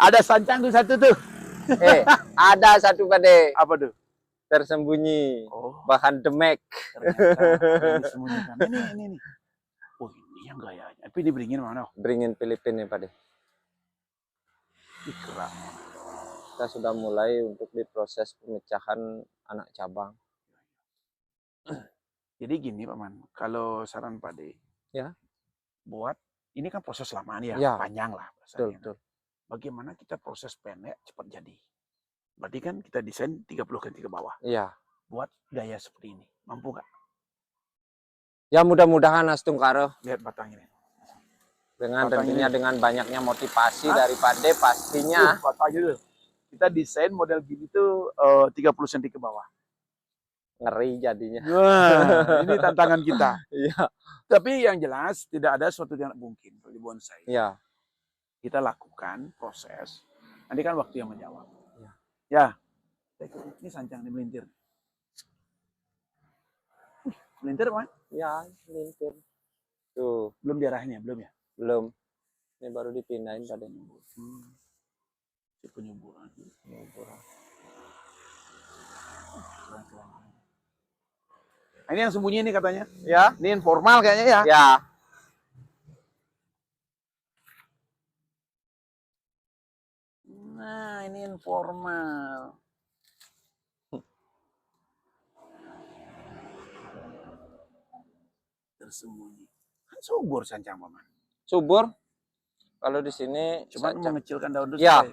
Ada sancang tuh satu tuh. Ada satu Pade. Apa tuh? Tersembunyi. Oh, Bahan demek. ternyata yang disembunyikan. Ini. Oh, ini yang gayanya. Tapi ini beringin mana? Beringin Filipina ya Pade. Ikrang. Kita sudah mulai untuk diproses pemecahan anak cabang. Jadi gini Paman, kalau saran Pak De, Ya. buat ini kan proses lama nih Ya. panjang lah. Betul. Bagaimana kita proses pendek cepat jadi? Berarti kan kita desain 30 cm ke bawah. Iya. Buat gaya seperti ini, mampu nggak? Ya mudah-mudahan Astung Karo. Lihat batang ini. Dengan Batang tentunya ini. dengan banyaknya motivasi dari Pade pastinya. Batang gitu. Kita desain model gini tuh 30 cm ke bawah. Ngeri jadinya. Wah, ini tantangan kita. Iya. Tapi yang jelas tidak ada sesuatu yang mungkin di bonsai. Iya. Kita lakukan proses. Nanti kan waktu yang menjawab. Ya. Ya. Ini sancang ini melintir. Melintir Pak? Ya, melintir. Tuh, Belum diarahin ya, belum ya? belum. Ini baru dipindahin Pade. Penyuburan. Ini yang sembunyi ini katanya. Ya. Ini informal kayaknya ya. Ya. Nah, ini informal. Tersembunyi. Kan subur sancang Paman. Subur. Kalau di sini Cuma sancang. mengecilkan daun itu. Ya.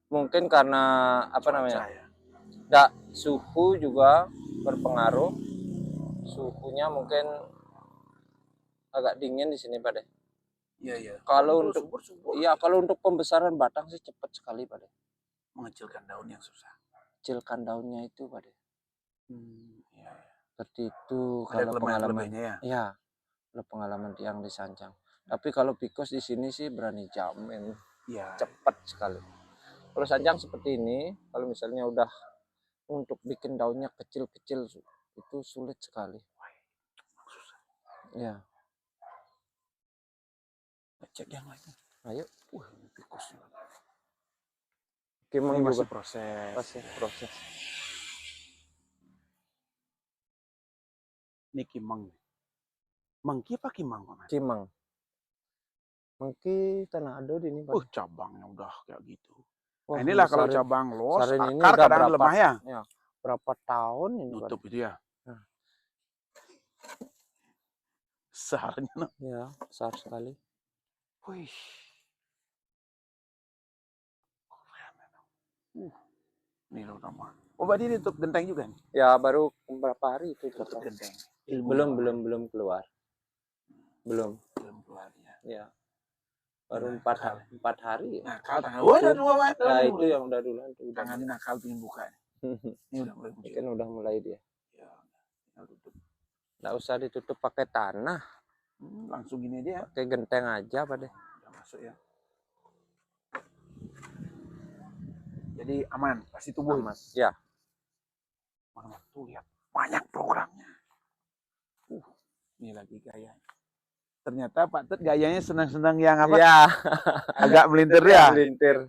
Mungkin karena apa namanya? Suhu juga berpengaruh. Suhunya mungkin agak dingin di sini Pade. Iya. Kalau untuk subur. Iya, kalau untuk pembesaran batang sih cepat sekali Pade. Mengecilkan daun yang susah. Kecilkan daunnya itu Pade. Iya. Seperti itu Ada kalau pengalaman. ya. Ya. Kalau pengalaman yang disancang. Tapi kalau pikos di sini sih berani jamin. Iya. Cepat sekali. Kalau sancang seperti ini, kalau misalnya udah untuk bikin daunnya kecil-kecil itu sulit sekali. Ya. Cek yang lain. Ayo. Ini pikos. Kimang Ini juga masih proses. masih proses. Ini kimang. Mangki apa kimang Paman? Kimang. Mungkin tanah ado di ini Pak. Cabangnya udah kayak gitu. Wah, Nah, inilah kalau sarin- cabang los, sarin ini akar udah kadang berapa- lemah ya. Ya, berapa tahun ini Pak? Nutup itu ya. Nah. Seharnya. No. Ya, besar sekali. Wih. Ini loh nama. Oh, berarti ini tutup genteng juga nih? Ya, baru beberapa hari itu Tutup genteng. belum keluar. Belum keluar ya. Ya. Baru 4 hari ya. Nakal tangan. Oh, udah dua Pak. Nah, itu yang udah duluan tuh. Tangan ini nakal ingin buka. Ini udah mulai muncul. Mungkin udah mulai dia. Ya, tutup. Nggak usah ditutup pakai tanah. Langsung gini aja ya. Pakai genteng aja Pak deh. Udah masuk ya. Jadi aman, pasti tumbuh. Aman. Ya. Mana tuh lihat banyak programnya. Ini lagi gaya. Ternyata Pak Tut gayanya senang-senang yang apa? Ya. Agak melintir ya. Melintir.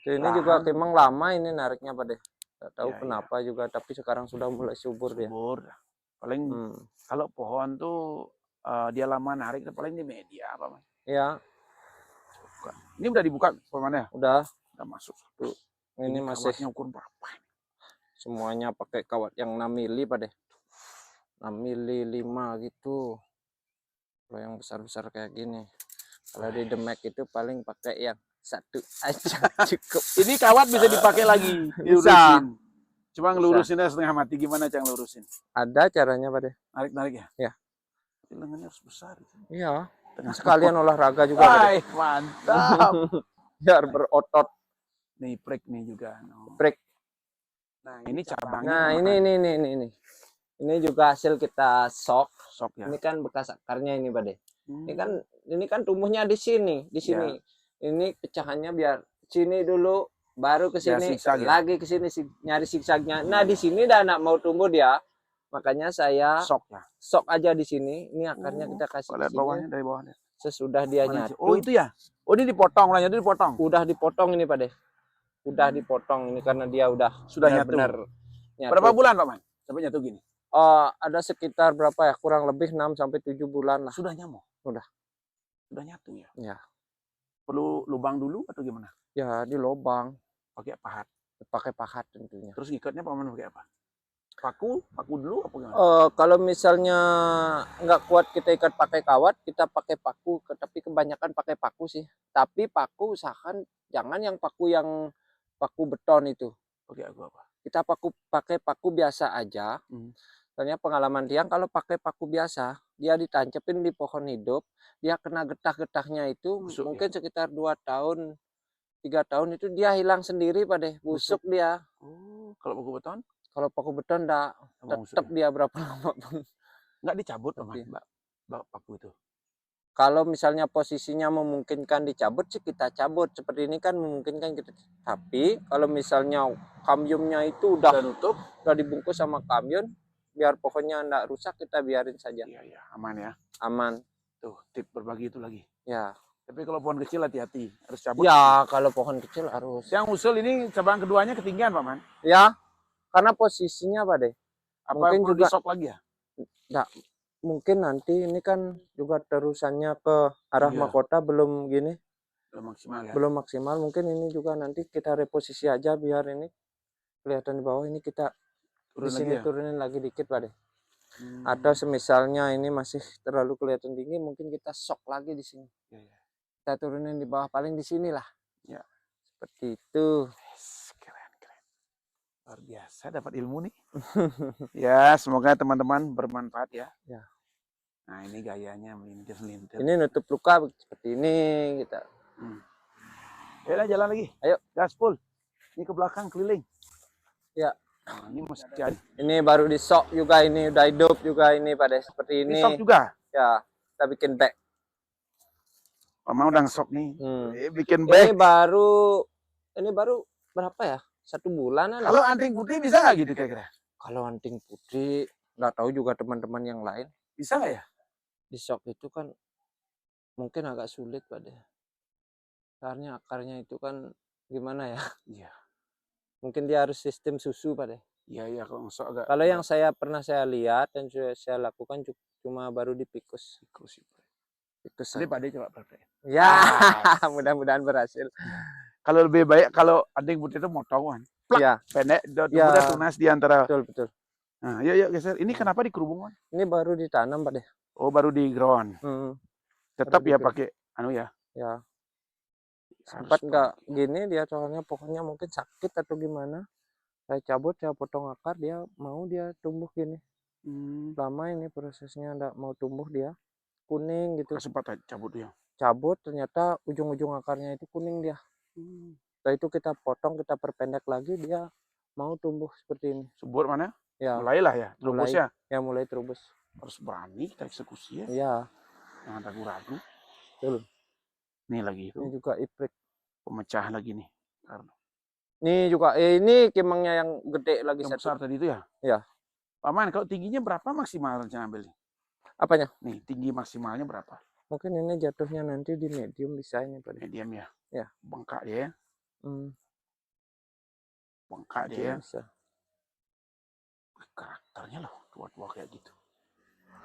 Ini juga memang lama ini nariknya Pak deh. Nggak tahu kenapa juga, tapi sekarang sudah mulai subur dia. Subur. Paling kalau pohon tuh dia lama narik, paling di media apa Mas? Ya. Ini udah dibuka pemannya? Udah masuk. Tuh. Ini masih ukur berapa? Semuanya pakai kawat yang 6 mili Pak deh. 6 mili 5 gitu. Kalau yang besar-besar kayak gini. Kalau di Demek itu paling pakai yang 1 aja cukup. Ini kawat bisa dipakai lagi. Bisa. Cuma ngelurusinnya setengah mati. Gimana cara ngelurusin? Ada caranya Pak deh. Narik-narik ya? Ya. Lengannya harus besar. Iya. Sekalian olahraga juga Pak deh. Mantap. Biar berotot. Nih prek nih juga. Prek. Nah ini cabangnya. Nah ini. Ini juga hasil kita sok ya. Ini kan bekas akarnya ini Pak deh. Ini kan tumbuhnya di sini, Ya. Ini pecahannya biar sini dulu, baru ke sini, lagi ke sini nyari siksagnya. Nah di sini dah nak mau tumbuh dia, makanya saya sok aja di sini. Ini akarnya kita kasih. Lihat bawahnya dari bawahnya. Sesudah dia nyatu. Oh itu ya? Oh, ini dipotong, lah itu dipotong. Udah dipotong ini Pak De. Udah dipotong ini karena dia udah Sudah benar-benar nyatu. Berapa bulan Pak Man sampai nyatu gini? Ada sekitar berapa ya? Kurang lebih 6 sampai 7 bulan lah. Sudah nyamuk. Udah nyatu ya. Ya. Perlu lubang dulu atau gimana? Ya, di lubang. Pakai pahat. Pakai pahat tentunya. Terus ikatnya Pak Man pakai apa? Paku dulu apa gimana? Kalau misalnya nggak kuat kita ikat pakai kawat, kita pakai paku. Tapi kebanyakan pakai paku sih. Tapi paku usahakan jangan yang paku beton itu. Pakai aku apa? Kita pakai paku biasa aja. Soalnya pengalaman Tiang kalau pakai paku biasa, dia ditancepin di pohon hidup, dia kena getah-getahnya itu busuk, mungkin ya? Sekitar 2 tahun, 3 tahun itu dia hilang sendiri Pak De. Busuk dia. Oh, kalau paku beton? Kalau paku beton enggak, tetap dia berapa lama pun. Nggak dicabut Mbak paku itu? Kalau misalnya posisinya memungkinkan dicabut sih kita cabut. Seperti ini kan memungkinkan kita. Tapi kalau misalnya kamyonnya itu udah nutup, udah dibungkus sama kamyon, biar pohonnya enggak rusak kita biarin saja. Iya, aman ya. Aman. Tuh, tip berbagi itu lagi. Ya. Tapi kalau pohon kecil hati-hati, harus cabut. Ya, kalau pohon kecil harus. Yang usul ini cabang keduanya ketinggian Pak Man? Ya. Karena posisinya Pak De. Apa mungkin juga sok lagi ya? Enggak, mungkin nanti ini kan juga terusannya ke arah mahkota belum gini. Belum maksimal ya? Belum maksimal, mungkin ini juga nanti kita reposisi aja biar ini kelihatan di bawah, ini kita di sini turunin lagi dikit Pak De. Atau semisalnya ini masih terlalu kelihatan tinggi, mungkin kita sok lagi di sini. Kita turunin di bawah, paling di sini lah. Ya. Seperti itu. Luar biasa dapat ilmu nih. Ya, semoga teman-teman bermanfaat ya. Ya. Nah, ini gayanya melintir-melintir. Ini nutup luka seperti ini kita. Yaudah, jalan lagi. Ayo. Gaspol. Ini ke belakang keliling. Ya. Nah, ini masih jadi. Ini baru di sok juga, ini udah hidup juga ini Pak De. Seperti ini. Di sok juga? Ya, kita bikin back. Mama udah sok nih. Bikin back. Ini baru berapa ya? 1 bulan. Kalau anting putih bisa nggak gitu kira-kira? Kalau anting putih nggak tahu juga teman-teman yang lain. Bisa nggak ya? Di shock itu kan mungkin agak sulit Pak De. Karena akarnya itu kan gimana ya? Iya. Mungkin dia harus sistem susu Pak De. Iya kalau shock agak. Kalau yang pernah saya lihat dan saya lakukan cuma baru dipikus. Pikus. Jadi Pak De coba praktek. Ya, mudah-mudahan berhasil. Kalau lebih baik kalau anting putih itu motongan. Ya. Pendek, mudah tunas di antara. Betul. Nah, yuk geser. Ini kenapa dikerubung? Ini baru ditanam Pak De. Oh, baru di ground. Tetap ya pakai ya. Ya. Sempat nggak gini dia, soalnya pokoknya mungkin sakit atau gimana. Saya cabut, saya potong akar, dia tumbuh gini. Lama ini prosesnya nggak mau tumbuh, dia kuning gitu. Sempat cabut dia. Cabut, ternyata ujung-ujung akarnya itu kuning dia. Setelah itu kita potong, kita perpendek lagi, dia mau tumbuh seperti ini. Subur mana? Ya. Mulailah ya, terubus ya. Ya mulai terubus. Harus berani kita eksekusi ya. Iya. Jangan ragu-ragu. Betul. Ini lagi itu. Ini juga iprik. Pemecah lagi nih. Ini juga, ini kimangnya yang gede lagi. Yang besar tadi itu ya? Iya. Paman, kalau tingginya berapa maksimal rencana ambil? Apanya? Nih, tinggi maksimalnya berapa? Mungkin ini jatuhnya nanti di medium bisa ini Pak. Medium ya? Ya. Bengkak dia ya? Bengkak dia. Bisa. Karakternya loh, tua-tua kayak gitu.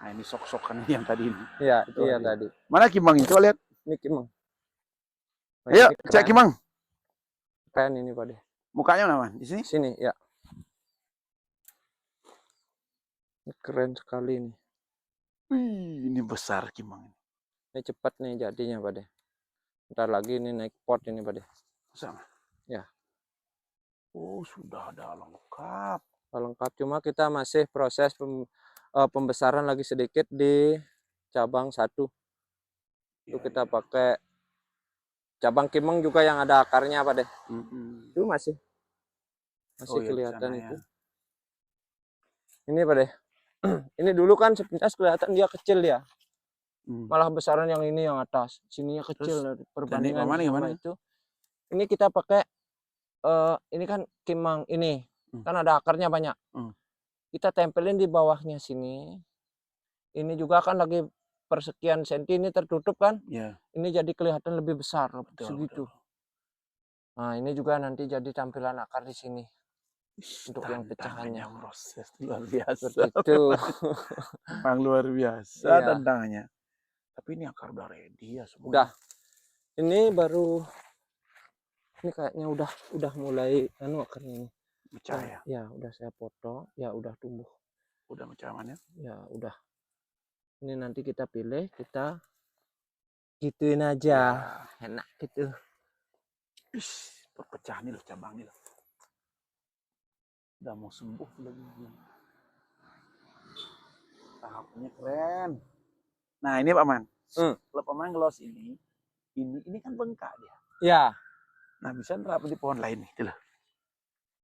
Nah, ini sok-sokan yang tadi ini. Iya, itu yang tadi. Mana Kimang ini? Coba lihat. Ini Kimang. Ayo, cek Kimang. Keren ini Pak De. Mukanya mana? Di sini? Sini, ya. Ini keren sekali ini. Wih, ini besar Kimang. Ini cepat nih jadinya Pak De. Ntar lagi ini naik pot ini Pak De. Sama? Ya. Oh, sudah ada lengkap. Lengkap, cuma kita masih proses pembesaran lagi sedikit di cabang 1. Itu kita pakai cabang Kimeng juga yang ada akarnya Pak De. Itu masih kelihatan itu. Ini Pak De. Ini dulu kan sepintas kelihatan dia kecil ya. Malah besaran yang ini yang atas. Sininya kecil perbandingan sama itu. Ini kita pakai ini kan Kimeng ini. Kan ada akarnya banyak. Kita tempelin di bawahnya sini. Ini juga kan lagi persekian senti ini tertutup kan, Ya, ini jadi kelihatan lebih besar betul, segitu. betul. Nah, ini juga nanti jadi tampilan akar di sini untuk yang Tantangannya pecahannya. proses luar biasa. Seperti itu. Memang luar biasa Iya. tantangannya. Tapi ini akar udah ready ya semua. Udah. Ini baru, ini kayaknya udah mulai akarnya ini. Pecah ya. Ya, udah saya potong, ya udah tumbuh. Udah pecahannya. Ya, udah. Ini nanti kita pilih, kita gituin aja. Ya. Enak gitu. Perpecahan nih loh, cabang nih loh. Udah mau sembuh lagi. Tahapnya keren. Nah, ini Pak Man. Kalau Pak Man ngelos ini kan bengkak dia. Ya. Nah, bisa nerapin di pohon lain nih, loh.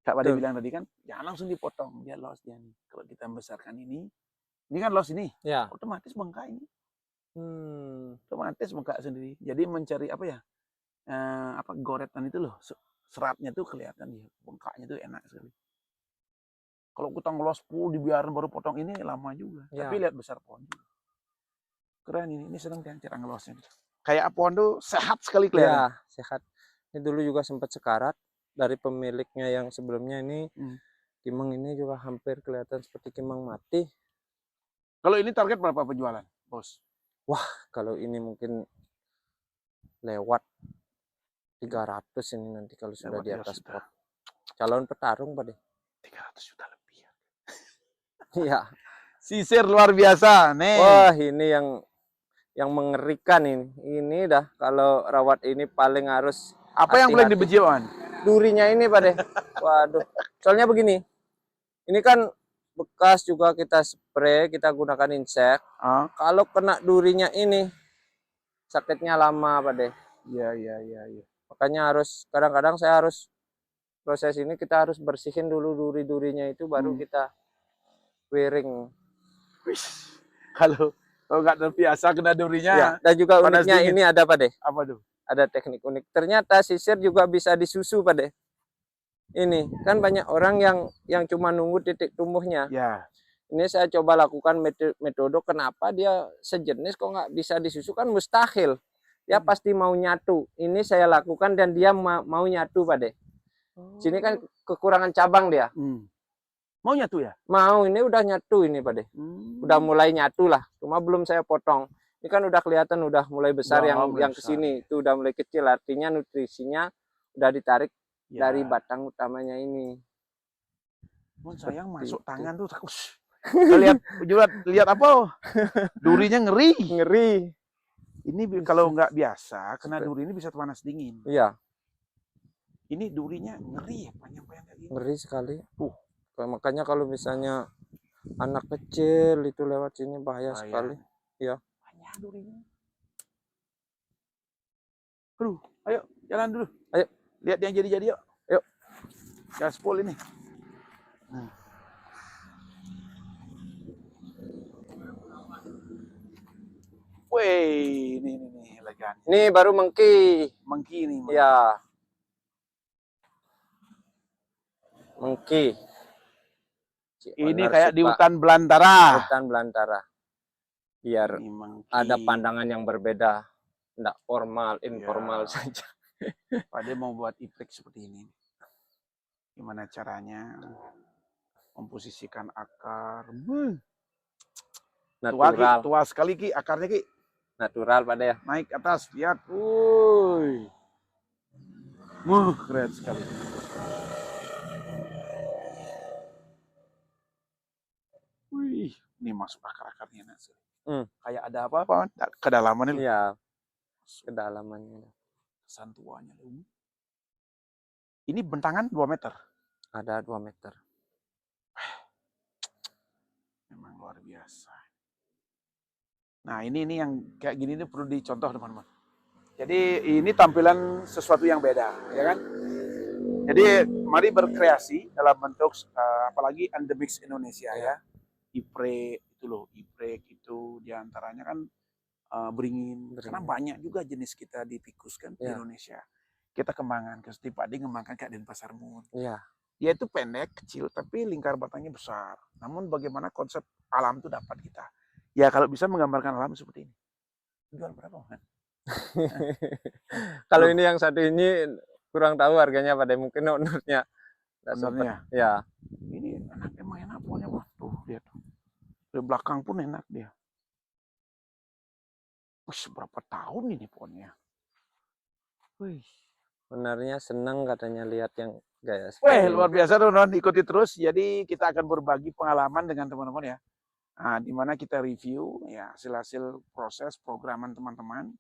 Kak Pade bilang tadi kan, jangan langsung dipotong, dia los dia nih. Kalau kita membesarkan ini kan los ini, Ya. otomatis bengkak ini. Otomatis bengkak sendiri. Jadi mencari apa ya? Goretan itu loh, seratnya tuh kelihatan dia, bengkaknya tuh enak sekali. Kalau kita ngelos full dibiarin baru potong ini lama juga. Ya. Tapi lihat besar pohon juga. Keren ini senang kan cara ngelosnya. Kayak pohon tuh sehat sekali kelihatan. Ya, sehat. Ini dulu juga sempat sekarat dari pemiliknya yang sebelumnya ini. Kimeng ini juga hampir kelihatan seperti kimeng mati. Kalau ini target berapa penjualan, Bos? Wah, kalau ini mungkin lewat 300 ini nanti kalau sudah di atas pot. Calon petarung, Pak deh. 300 juta lebih ya. Iya. Sisir luar biasa, nih. Wah, ini yang mengerikan ini. Ini dah kalau rawat ini paling harus apa yang paling dibenci, Wan? Durinya ini, Pak deh. Waduh. Soalnya begini. Ini kan bekas juga kita spray, kita gunakan insek. Kalau kena durinya ini sakitnya lama, Pak deh. Iya. Makanya kadang-kadang saya harus proses ini kita harus bersihin dulu duri-durinya itu baru kita wiring. Kalau nggak terbiasa kena durinya. Ya, dan juga uniknya ini ada, Pak deh. Apa tuh? Ada teknik unik. Ternyata sisir juga bisa disusu, Pak deh. Ini kan banyak orang yang cuma nunggu titik tumbuhnya. Ya. Ini saya coba lakukan metode kenapa dia sejenis kok nggak bisa disusu, kan mustahil. Dia pasti mau nyatu. Ini saya lakukan dan dia mau nyatu, Pak deh. Sini kan kekurangan cabang dia. Mau nyatu ya? Mau, ini udah nyatu ini, Pak deh. Udah mulai nyatu lah. Cuma belum saya potong. Ini kan udah kelihatan udah mulai besar yang kesini. Itu udah mulai kecil. Artinya nutrisinya udah ditarik dari batang utamanya ini. Sayang masuk tangan tuh. Lihat apa? Durinya ngeri. Ini kalau nggak biasa, kena duri ini bisa panas dingin. Iya. Ini durinya ngeri ya, panjang-panjang kayak gini. Ngeri sekali. Makanya kalau misalnya anak kecil itu lewat sini bahaya sekali. Ya. Banyak durinya. Aduh, ayo jalan dulu. Ayo. Lihat yang jadi-jadi yuk. Yuk. Gaspol ini. Wih, ini elegan. Ini baru mengki. Mengki ini. Ya. Mengki. Ini kayak di hutan belantara. Hutan belantara. Biar ada pandangan yang berbeda. Tidak formal, informal saja. Pak mau buat iplek seperti ini. Gimana caranya memposisikan akar? Natural. Tua sekali Ki akarnya Ki. Natural, Pak deh. Naik atas, lihat. Keren sekali. Wih, ini masuk akar-akarnya nasi. Kayak ada apa? Kedalaman ini. Iya. Kedalamannya. Kesan tuanya. Ini bentangan 2 meter. Ada 2 meter. Memang luar biasa. Nah, ini yang kayak gini ini perlu dicontoh, teman-teman. Jadi ini tampilan sesuatu yang beda, ya kan? Jadi mari berkreasi dalam bentuk apalagi endemix Indonesia ya. Iprek itu loh, iprek itu diantaranya kan beringin. Karena banyak juga jenis kita dipikus kan di Indonesia. Kita kembangkan, seperti Pak Adi ngembangkan kayak Denpasar Moon. Iya. Dia itu pendek, kecil, tapi lingkar batangnya besar. Namun bagaimana konsep alam itu dapat kita. Ya kalau bisa menggambarkan alam seperti ini. Jual berapa, Man? Kalau Belum. ini yang satu ini kurang tahu harganya pada mungkin ownernya nggak sempet. Benernya. Ya. Ini emang enak pohonnya, Bang. Tuh, lihat tuh. Dari belakang pun enak dia. Wih, berapa tahun ini pohonnya? Wih. Ownernya senang katanya lihat yang gaya Wih, seperti luar ini. biasa teman-teman, ikuti terus. Jadi kita akan berbagi pengalaman dengan teman-teman ya. Nah, di mana kita review ya hasil-hasil proses programan teman-teman.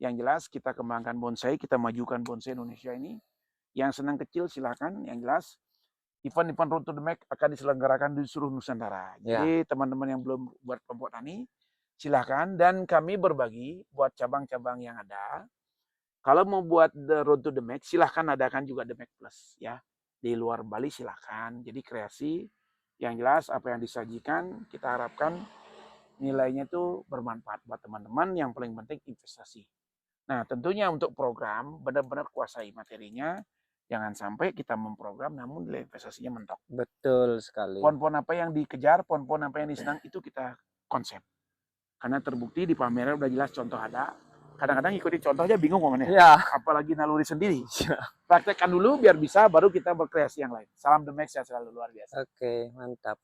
Yang jelas kita kembangkan bonsai, kita majukan bonsai Indonesia ini. Yang senang kecil silakan. Yang jelas event-event Road to the Mac akan diselenggarakan di seluruh Nusantara. Ya. Jadi teman-teman yang belum buat kelompok tani, silakan. Dan kami berbagi buat cabang-cabang yang ada. Kalau mau buat the Road to the Mac, silahkan adakan juga the Mac Plus ya. Di luar Bali silahkan. Jadi kreasi yang jelas apa yang disajikan kita harapkan nilainya itu bermanfaat buat teman-teman. Yang paling penting investasi. Nah tentunya untuk program benar-benar kuasai materinya. Jangan sampai kita memprogram namun nilai investasinya mentok. Betul sekali. Pohon-pohon apa yang dikejar, pohon-pohon apa yang disenang itu kita konsep. Karena terbukti di pameran udah jelas contoh ada. Kadang-kadang ikuti contoh aja bingung ngomongnya. Ya. Apalagi naluri sendiri. Praktekkan dulu biar bisa, baru kita berkreasi yang lain. Salam The Max ya selalu luar biasa. Oke, mantap.